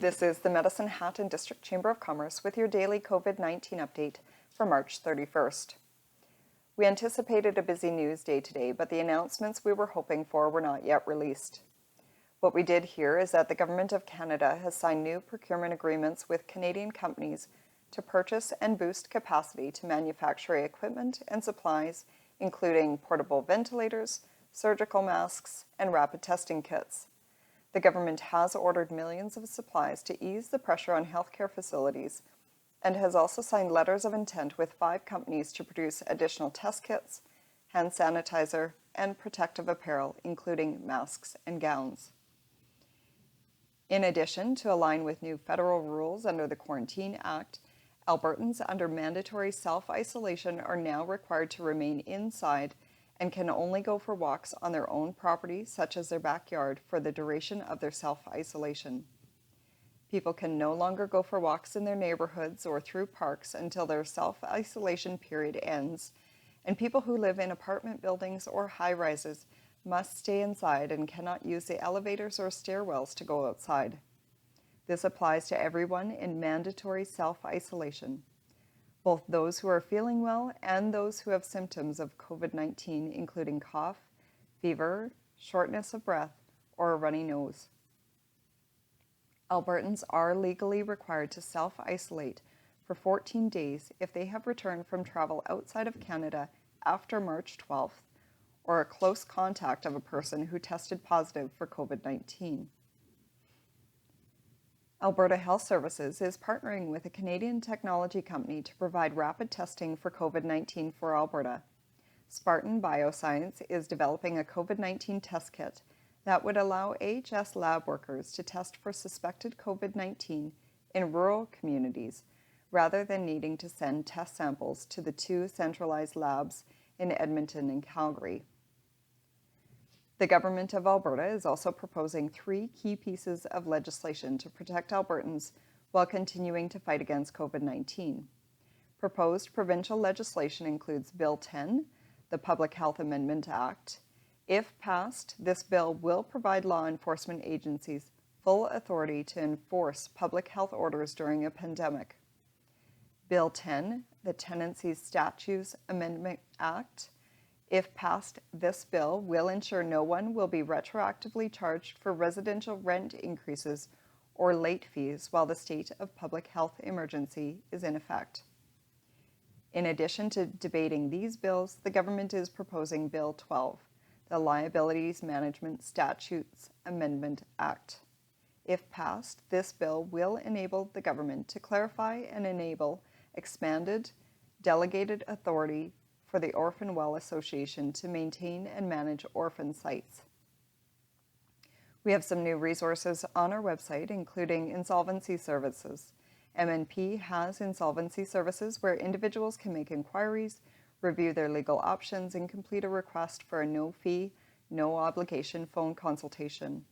This is the Medicine Hat and District Chamber of Commerce with your daily COVID-19 update for March 31st. We anticipated a busy news day today, but the announcements we were hoping for were not yet released. What we did hear is that the Government of Canada has signed new procurement agreements with Canadian companies to purchase and boost capacity to manufacture equipment and supplies, including portable ventilators, surgical masks, and rapid testing kits. The government has ordered millions of supplies to ease the pressure on healthcare facilities and has also signed letters of intent with 5 companies to produce additional test kits, hand sanitizer, and protective apparel, including masks and gowns. In addition, to align with new federal rules under the Quarantine Act, Albertans under mandatory self-isolation are now required to remain inside and can only go for walks on their own property, such as their backyard, for the duration of their self-isolation. People can no longer go for walks in their neighborhoods or through parks until their self-isolation period ends, and people who live in apartment buildings or high-rises must stay inside and cannot use the elevators or stairwells to go outside. This applies to everyone in mandatory self-isolation, both those who are feeling well and those who have symptoms of COVID-19, including cough, fever, shortness of breath, or a runny nose. Albertans are legally required to self-isolate for 14 days if they have returned from travel outside of Canada after March 12th, or a close contact of a person who tested positive for COVID-19. Alberta Health Services is partnering with a Canadian technology company to provide rapid testing for COVID-19 for Alberta. Spartan Bioscience is developing a COVID-19 test kit that would allow AHS lab workers to test for suspected COVID-19 in rural communities rather than needing to send test samples to the 2 centralized labs in Edmonton and Calgary. The Government of Alberta is also proposing 3 key pieces of legislation to protect Albertans while continuing to fight against COVID-19. Proposed provincial legislation includes Bill 10, the Public Health Amendment Act. If passed, this bill will provide law enforcement agencies full authority to enforce public health orders during a pandemic. Bill 10, the Tenancy Statutes Amendment Act. If passed, this bill will ensure no one will be retroactively charged for residential rent increases or late fees while the state of public health emergency is in effect. In addition to debating these bills, the government is proposing Bill 12, the Liabilities Management Statutes Amendment Act. If passed, this bill will enable the government to clarify and enable expanded, delegated authority for the Orphan Well Association to maintain and manage orphan sites. We have some new resources on our website, including insolvency services. MNP has insolvency services where individuals can make inquiries, review their legal options, and complete a request for a no-fee, no-obligation phone consultation.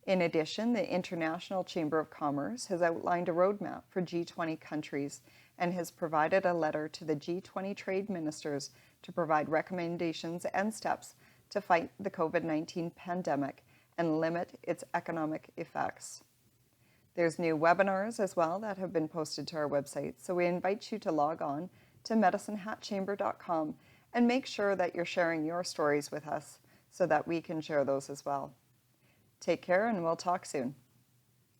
In addition, the International Chamber of Commerce has outlined a roadmap for G20 countries and has provided a letter to the G20 trade ministers to provide recommendations and steps to fight the COVID-19 pandemic and limit its economic effects. There's new webinars as well that have been posted to our website, so we invite you to log on to medicinehatchamber.com and make sure that you're sharing your stories with us so that we can share those as well. Take care, and we'll talk soon.